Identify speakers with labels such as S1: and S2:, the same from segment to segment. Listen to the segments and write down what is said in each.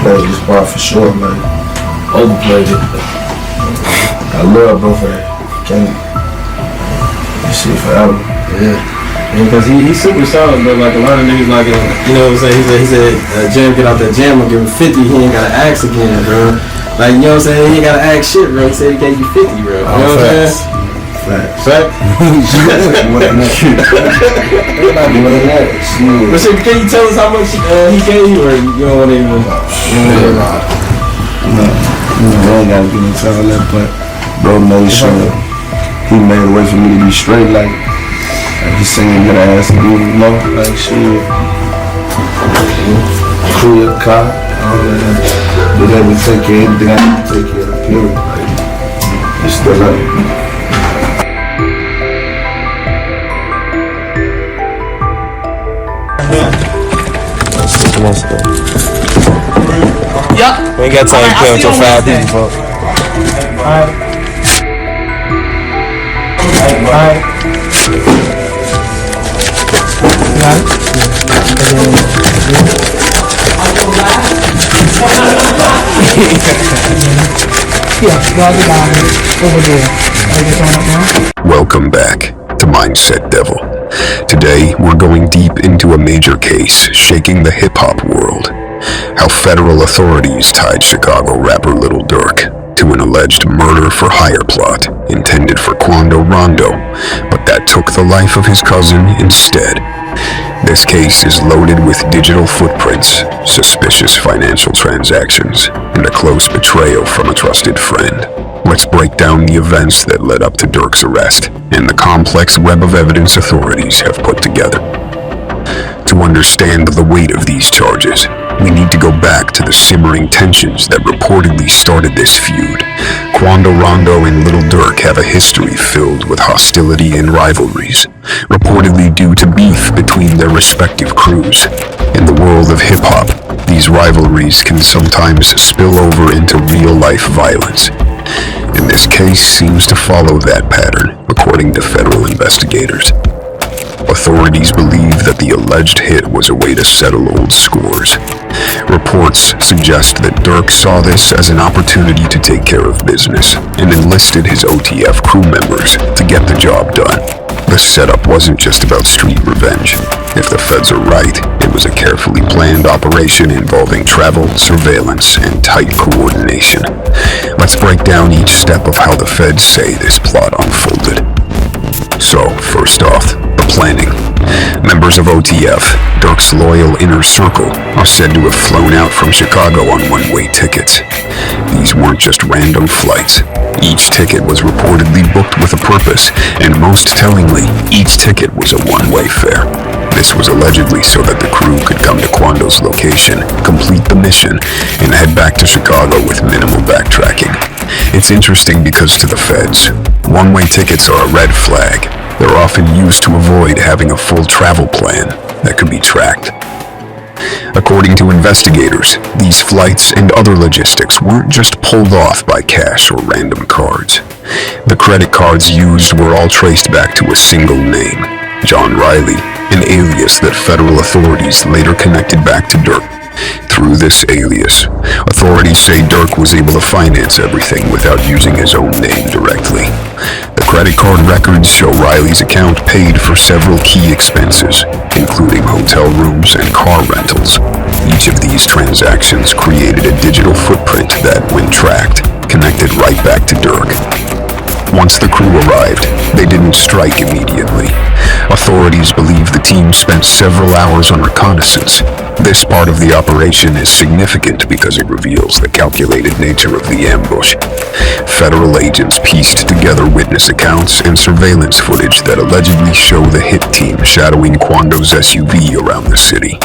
S1: played this part for sure, man. Overplayed it. I love gunfire. Can't this shit forever.
S2: Yeah. Because he's super solid, but like a lot of niggas like, you know what I'm saying? He said, Jam get out that jam, I'll give him 50, he ain't gotta ask again, bro. Like, you know what I'm saying? He ain't gotta ask shit, bro. He said he gave you 50, bro. You know what I'm saying?
S1: Facts.
S2: Fact? But shit, can you tell us how much he gave you, or you don't want to even?
S1: No, I ain't gotta get into all that, but bro made sure he made a way for me to be straight, like he saying get an ass and give him more, like shit. Crib, car, all that. But then we take care of everything I need to take care of, period. Like, it's still up.
S3: Yup. We ain't got time to play until 5 people, folks.
S4: Alright.
S5: Welcome back to Mindset Devil. Today, we're going deep into a major case shaking the hip-hop world. How federal authorities tied Chicago rapper Lil Durk to an alleged murder-for-hire plot intended for Quando Rondo, but that took the life of his cousin instead. This case is loaded with digital footprints, suspicious financial transactions, and a close betrayal from a trusted friend. Let's break down the events that led up to Durk's arrest and the complex web of evidence authorities have put together. To understand the weight of these charges, we need to go back to the simmering tensions that reportedly started this feud. Quando Rondo and Lil Durk have a history filled with hostility and rivalries, reportedly due to beef between their respective crews. In the world of hip-hop, these rivalries can sometimes spill over into real-life violence. And this case seems to follow that pattern, according to federal investigators. Authorities believe that the alleged hit was a way to settle old scores. Reports suggest that Durk saw this as an opportunity to take care of business and enlisted his OTF crew members to get the job done. The setup wasn't just about street revenge. If the feds are right, it was a carefully planned operation involving travel, surveillance, and tight coordination. Let's break down each step of how the feds say this plot unfolded. So, first off, the planning. Members of OTF, Durk's loyal inner circle, are said to have flown out from Chicago on one-way tickets. These weren't just random flights. Each ticket was reportedly booked with a purpose, and most tellingly, each ticket was a one-way fare. This was allegedly so that the crew could come to Quando's location, complete the mission, and head back to Chicago with minimal backtracking. It's interesting because to the feds, one-way tickets are a red flag. They're often used to avoid having a full travel plan that could be tracked. According to investigators, these flights and other logistics weren't just pulled off by cash or random cards. The credit cards used were all traced back to a single name, John Riley, an alias that federal authorities later connected back to Durk. Through this alias, authorities say Durk was able to finance everything without using his own name directly. The credit card records show Riley's account paid for several key expenses, including hotel rooms and car rentals. Each of these transactions created a digital footprint that, when tracked, connected right back to Durk. Once the crew arrived, they didn't strike immediately. Authorities believe the team spent several hours on reconnaissance. This part of the operation is significant because it reveals the calculated nature of the ambush. Federal agents pieced together witness accounts and surveillance footage that allegedly show the hit team shadowing Quando's SUV around the city.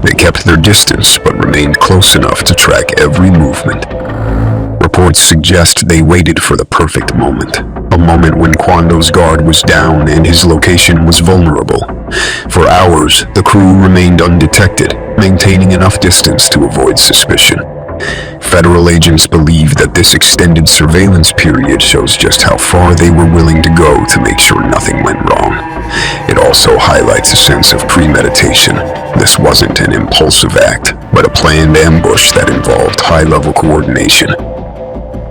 S5: They kept their distance but remained close enough to track every movement. Reports suggest they waited for the perfect moment, a moment when Quando's guard was down and his location was vulnerable. For hours, the crew remained undetected, maintaining enough distance to avoid suspicion. Federal agents believe that this extended surveillance period shows just how far they were willing to go to make sure nothing went wrong. It also highlights a sense of premeditation. This wasn't an impulsive act, but but a planned ambush that involved high-level coordination.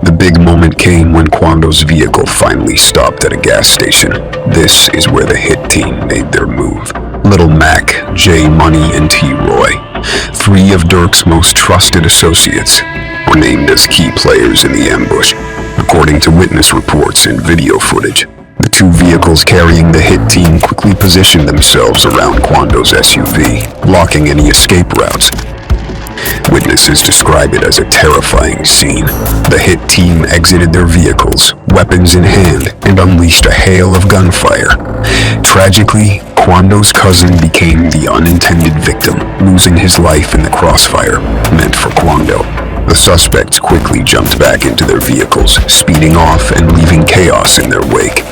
S5: The big moment came when Quando's vehicle finally stopped at a gas station. This is where the hit team made their move. Little Mac, J Money, and T-Roy, three of Durk's most trusted associates, were named as key players in the ambush, according to witness reports and video footage. The two vehicles carrying the hit team quickly positioned themselves around Quando's SUV, blocking any escape routes. Witnesses describe it as a terrifying scene. The hit team exited their vehicles, weapons in hand, and unleashed a hail of gunfire. Tragically, Quando's cousin became the unintended victim, losing his life in the crossfire meant for Quando. The suspects quickly jumped back into their vehicles, speeding off and leaving chaos in their wake.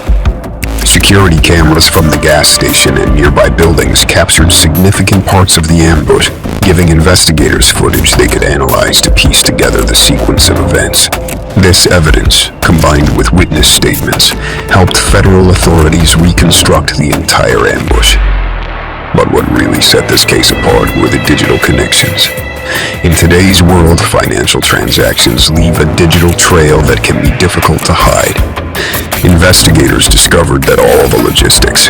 S5: Security cameras from the gas station and nearby buildings captured significant parts of the ambush, giving investigators footage they could analyze to piece together the sequence of events. This evidence, combined with witness statements, helped federal authorities reconstruct the entire ambush. But what really set this case apart were the digital connections. In today's world, financial transactions leave a digital trail that can be difficult to hide. Investigators discovered that all the logistics,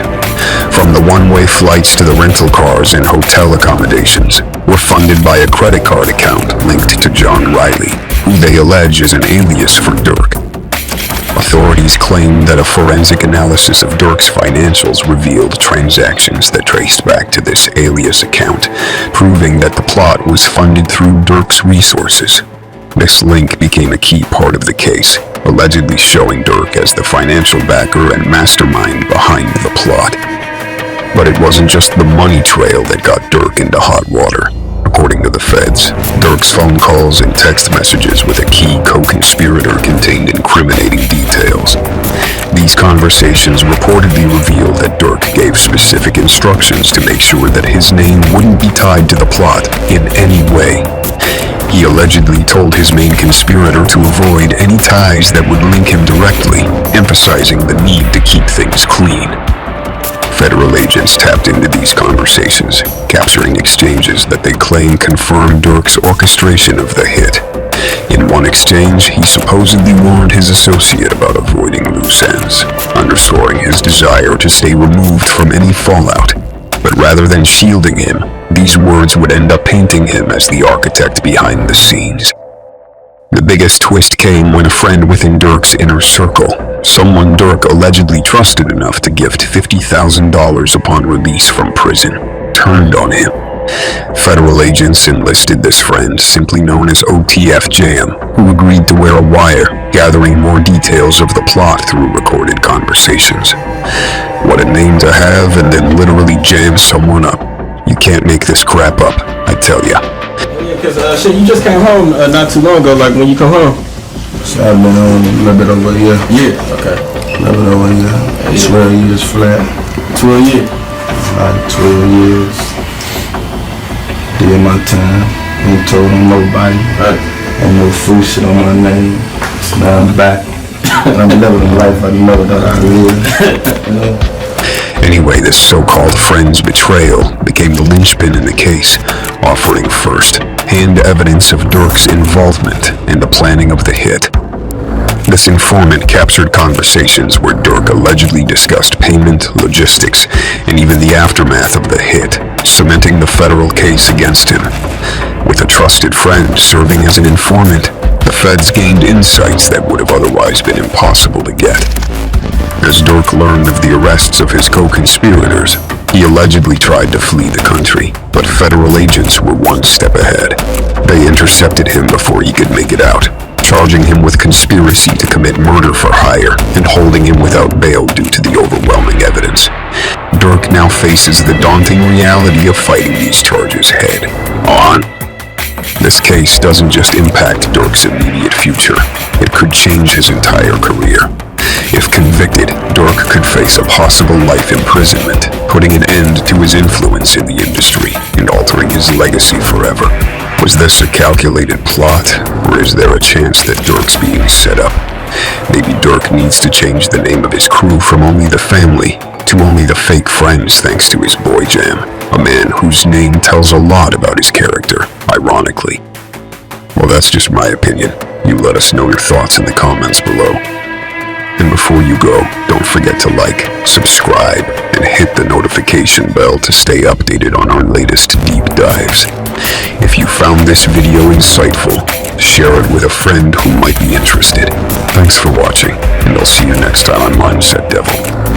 S5: from the one-way flights to the rental cars and hotel accommodations, were funded by a credit card account linked to John Riley, who they allege is an alias for Durk. Authorities claimed that a forensic analysis of Durk's financials revealed transactions that traced back to this alias account, proving that the plot was funded through Durk's resources. This link became a key part of the case, allegedly showing Durk as the financial backer and mastermind behind the plot. But it wasn't just the money trail that got Durk into hot water. According to the feds, Durk's phone calls and text messages with a key co-conspirator contained incriminating details. These conversations reportedly revealed that Durk gave specific instructions to make sure that his name wouldn't be tied to the plot in any way. He allegedly told his main conspirator to avoid any ties that would link him directly, emphasizing the need to keep things clean. Federal agents tapped into these conversations, capturing exchanges that they claim confirmed Durk's orchestration of the hit. In one exchange, he supposedly warned his associate about avoiding loose ends, underscoring his desire to stay removed from any fallout. But rather than shielding him, these words would end up painting him as the architect behind the scenes. The biggest twist came when a friend within Durk's inner circle, someone Durk allegedly trusted enough to gift $50,000 upon release from prison, turned on him. Federal agents enlisted this friend, simply known as OTF Jam, who agreed to wear a wire, gathering more details of the plot through recorded conversations. What a name to have, and then literally jam someone up. You can't make this crap up, I tell ya.
S2: Because shit, you just came home not too long ago. Like when you come home.
S1: So I've been on a little bit over a year.
S2: Yeah. Okay.
S1: A little bit over a year. 12 years flat.
S2: 12 years.
S1: Like 12 years. Did my time. Ain't told nobody.
S2: Right.
S1: Ain't no food shit on my name. Now I'm back. And I'm living the life I never thought I'd live. You know?
S5: Anyway, this so-called friend's betrayal became the linchpin in the case, offering first-hand evidence of Durk's involvement in the planning of the hit. This informant captured conversations where Durk allegedly discussed payment, logistics, and even the aftermath of the hit, cementing the federal case against him. With a trusted friend serving as an informant, the feds gained insights that would have otherwise been impossible to get. As Durk learned of the arrests of his co-conspirators, he allegedly tried to flee the country, but federal agents were one step ahead. They intercepted him before he could make it out, charging him with conspiracy to commit murder for hire and holding him without bail due to the overwhelming evidence. Durk now faces the daunting reality of fighting these charges head on. This case doesn't just impact Durk's immediate future, it could change his entire career. If convicted, Durk could face a possible life imprisonment, putting an end to his influence in the industry and altering his legacy forever. Was this a calculated plot, or is there a chance that Durk's being set up? Maybe Durk needs to change the name of his crew from only the family to only the fake friends thanks to his boy Jam, a man whose name tells a lot about his character. ironically. Well, that's just my opinion. You let us know your thoughts in the comments below. And before you go, don't forget to like, subscribe, and hit the notification bell to stay updated on our latest deep dives. If you found this video insightful, share it with a friend who might be interested. Thanks for watching, and I'll see you next time on Mindset Devil.